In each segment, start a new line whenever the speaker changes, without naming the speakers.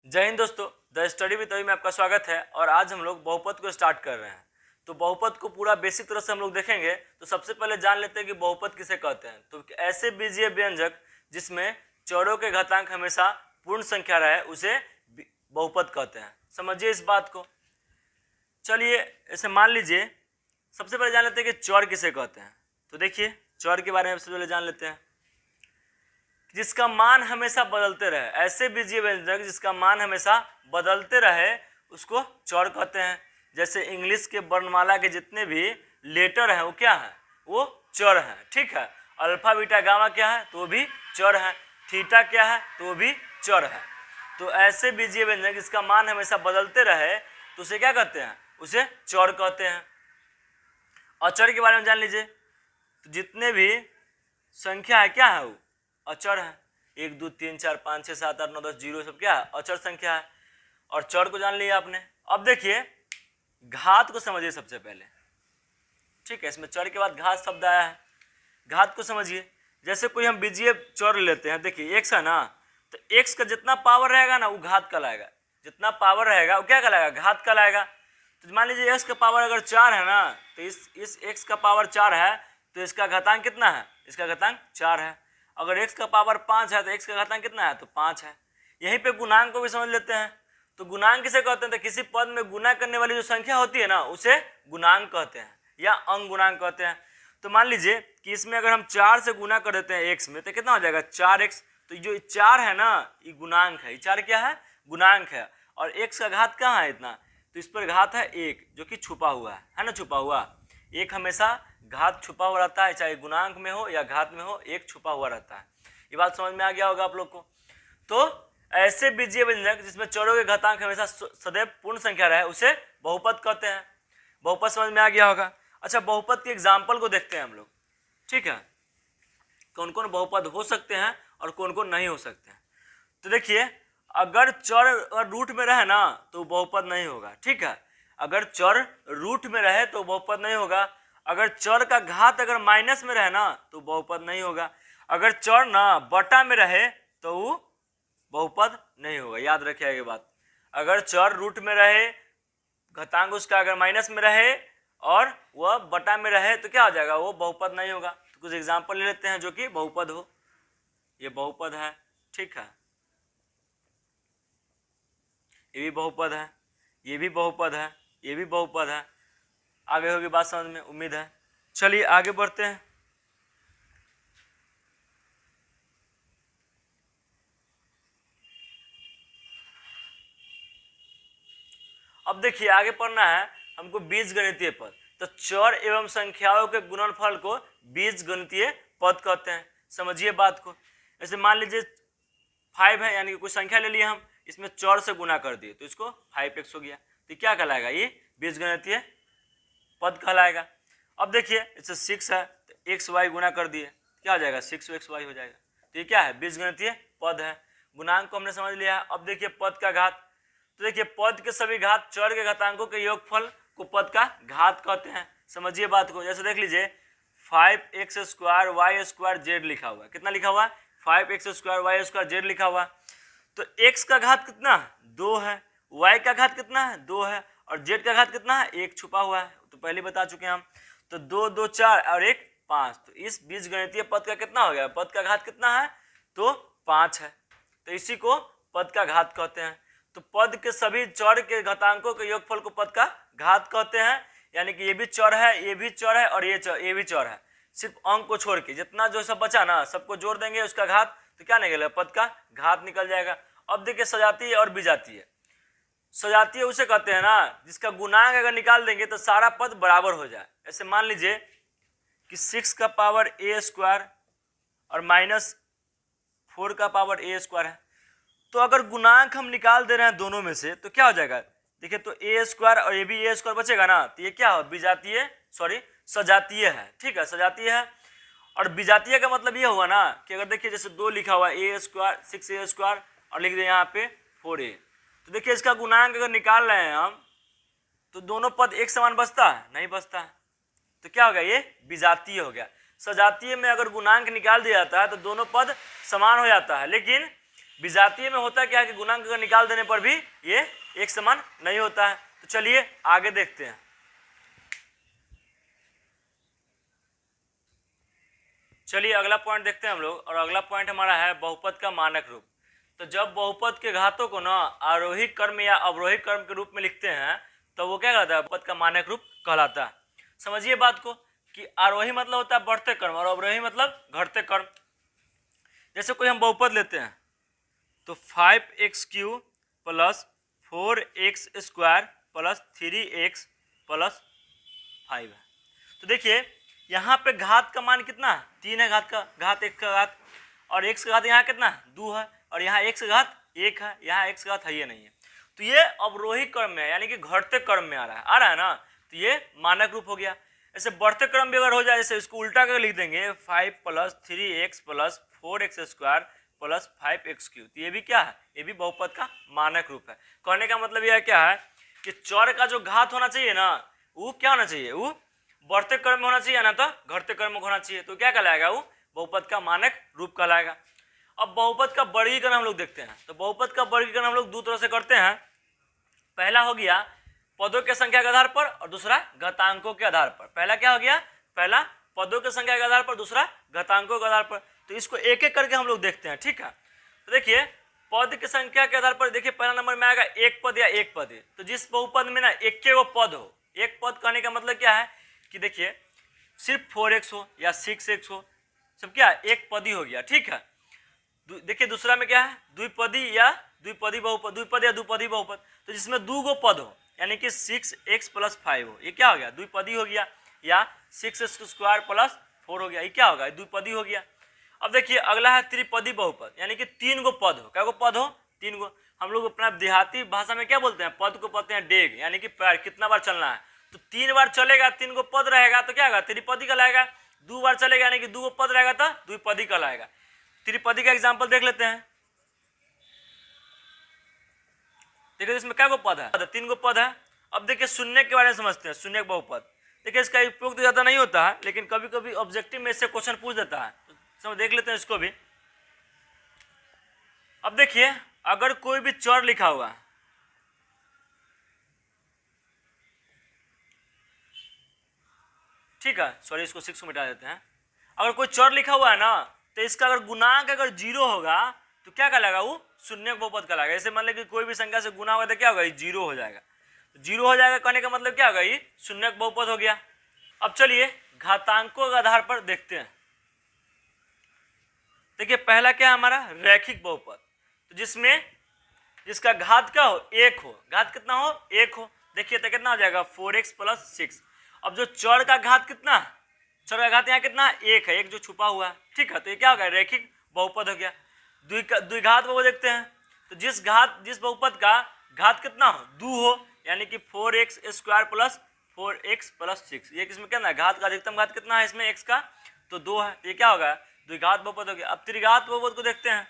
जय हिंद दोस्तों, the study with अभी में आपका स्वागत है। और आज हम लोग बहुपद को स्टार्ट कर रहे हैं। तो बहुपद को पूरा बेसिक तरह से हम लोग देखेंगे। तो सबसे पहले जान लेते हैं कि बहुपद किसे कहते हैं। तो ऐसे बीजीय व्यंजक जिसमें चौरों के घातांक हमेशा पूर्ण संख्या रहे उसे बहुपद कहते हैं। समझिए इस बात को। चलिए ऐसे मान लीजिए, सबसे पहले जान लेते हैं कि चौर किसे कहते हैं। तो देखिए चौर के बारे में सबसे पहले जान लेते हैं। जिसका मान हमेशा बदलते रहे, ऐसे बीजीय व्यंजक जिसका मान हमेशा बदलते रहे उसको चौर कहते हैं। जैसे इंग्लिश के वर्णमाला के जितने भी लेटर हैं वो क्या है, वो चौर हैं। ठीक है, अल्फा बीटा गामा क्या है तो वो भी चौर है, थीटा क्या है तो वो भी चौर है। तो ऐसे बीजीय व्यंजक जिसका मान हमेशा बदलते रहे तो उसे क्या कहते हैं, उसे चौर कहते हैं। अचर के बारे में जान लीजिए। तो जितने भी संख्या है क्या है वो अचर है। 1 2 3 4 5 6 7 8 9 10 0 सब क्या है, अचर संख्या है। और चर को जान लिया आपने। अब देखिए घात को समझिए सबसे पहले। ठीक है, इसमें चर के बाद घात शब्द आया है। घात को समझिए। जैसे कोई हम बीजीय चर लेते हैं, देखिए एक्स है ना, तो एक्स का जितना पावर रहेगा ना वो घात कहलाएगा। जितना पावर रहेगा वो क्या कहलाएगा, घात कहलाएगा। तो मान लीजिए एक्स का पावर अगर 4 है ना, तो इस एक्स का पावर 4 है तो इसका घातांक कितना है, इसका घातांक 4 है। अगर x का पावर 5 है तो x का घातांक कितना है, तो 5 है। यहीं पे गुणांक को भी समझ लेते हैं। तो गुणांक किसे कहते हैं, तो किसी पद में गुना करने वाली जो संख्या होती है ना उसे गुणांक कहते हैं या अंग गुणांक कहते हैं। तो मान लीजिए कि इसमें अगर हम 4 से गुना कर देते हैं x में तो कितना हो जाएगा, 4x। तो जो 4 है ना ये गुणांक है, ये 4 क्या है, गुणांक है। और x का घात कहाँ है इतना, तो इस पर घात है 1 जो कि छुपा हुआ है ना, छुपा हुआ। एक हमेशा घात छुपा हुआ रहता है, चाहे गुणांक में हो या घात में हो, एक छुपा हुआ रहता है। ये बात समझ में आ गया होगा आप लोग को। तो ऐसे बीजीय व्यंजक जिसमें चौरों के घातांक हमेशा सदैव पूर्ण संख्या रहे उसे बहुपद कहते हैं। बहुपद समझ में आ गया होगा। अच्छा, बहुपद के एग्जाम्पल को देखते हैं हम लोग। ठीक है, कौन कौन बहुपद हो सकते हैं और कौन कौन नहीं हो सकते हैं। तो देखिए अगर चर रूट में रहे ना तो बहुपद नहीं होगा। ठीक है, अगर चर रूट में रहे तो बहुपद नहीं होगा। अगर चर का घात अगर माइनस में रहे ना तो बहुपद नहीं होगा। अगर चर ना बटा में रहे तो वो बहुपद नहीं होगा। याद रखिएगा ये बात। अगर चर रूट में रहे, घातांक उसका अगर माइनस में रहे और वह बटा में रहे तो क्या हो जाएगा, वो बहुपद नहीं होगा। तो कुछ एग्जाम्पल ले लेते हैं जो कि बहुपद हो। ये बहुपद है, ठीक है, ये भी बहुपद है, ये भी बहुपद है, ये भी बहुपद है। आगे होगी बात समझ में, उम्मीद है। चलिए आगे बढ़ते हैं। अब देखिए आगे पढ़ना है हमको बीजगणितीय पद। तो चर एवं संख्याओं के गुणनफल को बीजगणितीय पद कहते हैं। समझिए बात को। जैसे मान लीजिए 5 है, यानी कि कोई संख्या ले लिया हम, इसमें चर से गुना कर दिए तो इसको 5x हो गया। तो क्या कहलाएगा, ये बीजगणितीय पद कहलाएगा। अब देखिए इससे 6 है तो एक्स वाई गुना कर दिए, क्या हो जाएगा, 6xy हो जाएगा। तो ये क्या है, बीजगणितीय पद है। गुणांक को हमने समझ लिया। अब देखिए पद का घात। तो देखिए पद के सभी घात चर के घातांकों के योगफल को पद का घात कहते हैं। समझिए बात को। जैसे देख लीजिए 5x² y² z लिखा हुआ है। कितना लिखा हुआ है, 5x² y² z लिखा हुआ है। तो x का घात कितना, 2 है, y का घात कितना है, 2 है, और z का घात कितना है, 1 छुपा हुआ है। तो पहले बता चुके हैं हम। तो 2 2 4 और 1 5। तो इस बीजगणितीय पद का कितना हो गया, पद का घात कितना है, तो 5 है। तो इसी को पद का घात कहते हैं। तो पद के सभी चर के घातांकों के योगफल को पद का घात कहते हैं। यानी कि ये भी चर है, ये भी चर है और ये भी चर है। सिर्फ अंक को छोड़ के जितना जो सब बचा ना सबको जोड़ देंगे उसका घात, तो क्या निकलेगा, पद का घात निकल जाएगा। अब देखिए सजातीय और विजातीय। सजातीय उसे कहते हैं ना जिसका गुणांक अगर निकाल देंगे तो सारा पद बराबर हो जाए। ऐसे मान लीजिए कि 6 का पावर a² और -4 का पावर a² है। तो अगर गुणांक हम निकाल दे रहे हैं दोनों में से तो क्या हो जाएगा, देखिए तो a² और ये भी a² बचेगा ना, तो ये क्या हो, विजातीय सजातीय है। ठीक है, सजातीय है। और विजातीय का मतलब ये हुआ ना कि अगर देखिए जैसे 2 लिखा हुआ है a² 6a² और लिख दिया यहाँ पे 4a। तो देखिए इसका गुणांक अगर निकाल रहे हैं हम तो दोनों पद एक समान बचता है, नहीं बचता है। तो क्या हो गया, ये विजातीय हो गया। सजातीय में अगर गुणांक निकाल दिया जाता है तो दोनों पद समान हो जाता है, लेकिन विजातीय में होता क्या है कि गुणांक अगर निकाल देने पर भी ये एक समान नहीं होता है। तो चलिए आगे देखते हैं। चलिए अगला पॉइंट देखते हैं हम लोग, और अगला पॉइंट हमारा है बहुपद का मानक रूप। तो जब बहुपद के घातों को ना आरोही क्रम या अवरोही क्रम के रूप में लिखते हैं तो वो क्या कहलाता है, बहुपद का मानक रूप कहलाता है। समझिए बात को कि आरोही मतलब होता है बढ़ते क्रम और अवरोही मतलब घटते क्रम। जैसे कोई हम बहुपद लेते हैं तो 5x³ plus 4x² plus 3x plus 5 है। तो देखिए यहाँ पे घात का मान कितना है, 3 है, घात का घात 1 का घात, और x का घात यहाँ कितना है, 2 है, और यहाँ x का घात 1 है, यहाँ x का घात है ये नहीं है। तो ये अवरोही क्रम में है, यानी कि घटते क्रम में आ रहा है ना, तो ये मानक रूप हो गया। ऐसे बढ़ते क्रम भी अगर हो जाए, जैसे इसको उल्टा करके लिख देंगे 5 plus 3x plus 4x² plus 5x³, तो ये भी क्या है, ये भी बहुपद का मानक रूप है। कहने का मतलब यह क्या है कि चर का जो घात होना चाहिए ना, वो क्या होना चाहिए, वो बढ़ते क्रम में होना चाहिए ना, तो घटते क्रम में होना चाहिए। तो क्या कहलाएगा, वो बहुपद का मानक रूप कहलाएगा। अब बहुपद का वर्गीकरण हम लोग देखते हैं। तो बहुपद का वर्गीकरण हम लोग दो तरह से करते हैं। पहला हो गया पदों के संख्या के आधार पर, और दूसरा घातांकों के आधार पर। पहला क्या हो गया, पहला पदों की संख्या के आधार पर, दूसरा घातांकों के आधार पर। तो इसको एक एक करके हम लोग देखते हैं, ठीक है। तो देखिए पद की संख्या के आधार पर, देखिए पहला नंबर में आएगा एक पद या एक पद। तो जिस बहुपद में ना एक के वो पद हो, एक पद कहने का मतलब क्या है कि देखिए सिर्फ 4x हो या 6x हो, सब क्या एक पदी हो गया, ठीक है। देखिए दूसरा में क्या है, द्विपदी या द्विपदी बहुपद, द्विपद या द्विपदी बहुपद। तो जिसमें दो गो पद हो, यानी कि 6x प्लस 5 हो, ये क्या हो गया, द्विपदी हो गया। या 6x² प्लस 4 हो गया, ये क्या होगा, द्विपदी हो गया। अब देखिए अगला है त्रिपदी बहुपद, यानी कि 3 गो पद हो। क्या गो पद हो, 3 गो। हम लोग अपना देहाती भाषा में क्या बोलते हैं, पद को बोलते हैं डेग, यानी कि पैर, कितना बार चलना है। तो 3 बार चलेगा, 3 गो पद रहेगा, तो क्या होगा, त्रिपदी कहलाएगा। 2 बार चलेगा, यानी कि 2 गो पद रहेगा, तो द्विपदी कहलाएगा। त्रिपदी का एग्जाम्पल देख लेते हैं। देखिए इसमें क्या गो पद है, 3 गो पद है। अब देखिए शून्य के बारे में समझते हैं, शून्य बहुपद। देखिए इसका उपयोग तो ज्यादा नहीं होता है, लेकिन कभी कभी ऑब्जेक्टिव में इससे क्वेश्चन पूछ देता है, तो देख लेते हैं इसको भी। अब देखिए अगर कोई भी चर लिखा हुआ है, ठीक है, सॉरी इसको 6 को मिटा देते हैं। अगर कोई चर लिखा हुआ है ना, तो इसका अगर गुणांक अगर 0 होगा तो क्या कहलाएगा, वो शून्य बहुपद कहलाएगा। जैसे मान लें कि कोई भी संख्या से गुना होगा तो क्या होगा, ये 0 हो जाएगा। 0 हो जाएगा कहने का मतलब क्या होगा, ये शून्य बहुपद हो गया। अब चलिए घातांकों के आधार पर देखते हैं। देखिए पहला क्या है हमारा, रैखिक बहुपद। तो जिसमें जिसका घात क्या हो, 1 हो, घात कितना हो, 1 हो। देखिए तो कितना हो जाएगा, 4x प्लस 6। अब जो चर का घात कितना, चर का घात यहाँ कितना, 1 है, एक जो छुपा हुआ है, ठीक है। तो ये क्या हो गया, रैखिक बहुपद हो गया। द्विघात बहुपद देखते हैं। तो जिस बहुपद का घात कितना हो, 2 हो, यानी कि 4x² प्लस 4x प्लस 6। ये किसमें कितना, घात का अधिकतम घात कितना है इसमें, x का, तो 2 है। ये क्या होगा, द्विघात बहुपद हो गया। अब त्रिघात बहुपद को देखते हैं,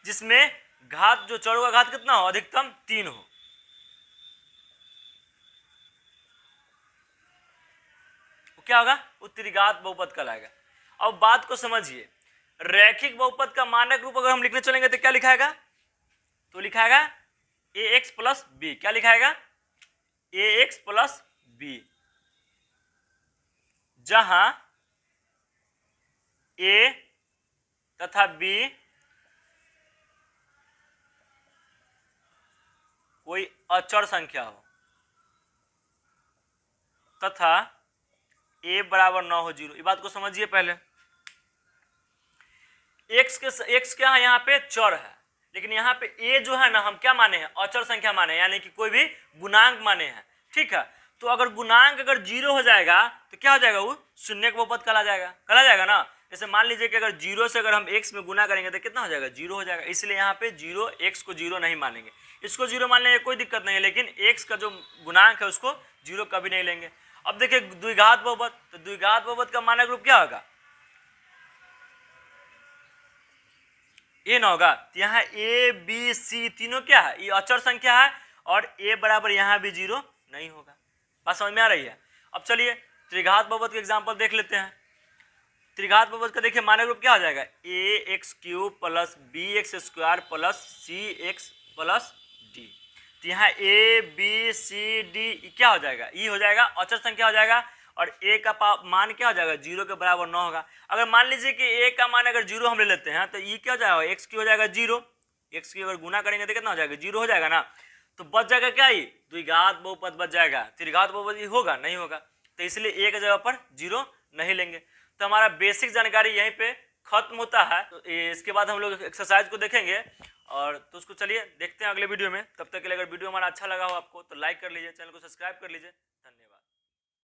जिसमें घात जो चरों का घात कितना हो, अधिकतम 3 हो। क्या होगा, वो त्रिघात बहुपद कहलाएगा। अब बात को समझिए, रैखिक बहुपद का मानक रूप अगर हम लिखने चलेंगे तो क्या लिखाएगा, तो लिखाएगा ax प्लस बी। क्या लिखाएगा, ax प्लस बी, जहां a तथा b कोई अचर संख्या हो तथा a बराबर 9 हो 0। ये बात को समझिए पहले। x क्या है, यहाँ पे चर है, लेकिन यहाँ पे a जो है ना, हम क्या माने हैं, अचर संख्या माने हैं, यानी कि कोई भी गुणांक माने हैं, ठीक है। तो अगर गुणांक अगर 0 हो जाएगा तो क्या हो जाएगा, वो शून्य बहुपद कहला जाएगा ना। जैसे मान लीजिए कि अगर 0 से अगर हम x में गुना करेंगे तो कितना हो जाएगा, 0 हो जाएगा। इसलिए यहाँ पे 0, x को 0 नहीं मानेंगे। इसको 0 मान लेंगे कोई दिक्कत नहीं है, लेकिन x का जो गुणांक है उसको 0 कभी नहीं लेंगे। अब देखिए द्विघात बहुपद, तो द्विघात बहुपद का मानक रूप क्या होगा, ये ना होगा। तो यहाँ a b c तीनों क्या है, ये अचर संख्या है, और a बराबर यहाँ भी 0 नहीं होगा। बात समझ में आ रही है। अब चलिए त्रिघात बहुपद के एग्जाम्पल देख लेते हैं। त्रिघात बहुपद का देखिए मानक रूप क्या हो जाएगा, A X cube plus B X square plus C X plus D. तो यहाँ ए बी सी डी क्या हो जाएगा, ई हो जाएगा, अचर संख्या हो जाएगा, और ए का मान क्या हो जाएगा, 0 के बराबर 9 होगा। अगर मान लीजिए कि ए का मान अगर 0 हम ले लेते हैं तो ई क्या हो जाएगा, एक्स की हो जाएगा 0, एक्स की अगर गुना करेंगे तो कितना हो जाएगा, 0 हो जाएगा ना। तो बच जाएगा क्या, ही द्विघात बहुपद बच जाएगा, त्रिघात बहुपद होगा नहीं होगा, तो इसलिए ए की जगह पर 0 नहीं लेंगे। तो हमारा बेसिक जानकारी यहीं पे खत्म होता है। तो इसके बाद हम लोग एक्सरसाइज को देखेंगे, और तो उसको चलिए देखते हैं अगले वीडियो में। तब तक के लिए अगर वीडियो हमारा अच्छा लगा हो आपको तो लाइक कर लीजिए, चैनल को सब्सक्राइब कर लीजिए।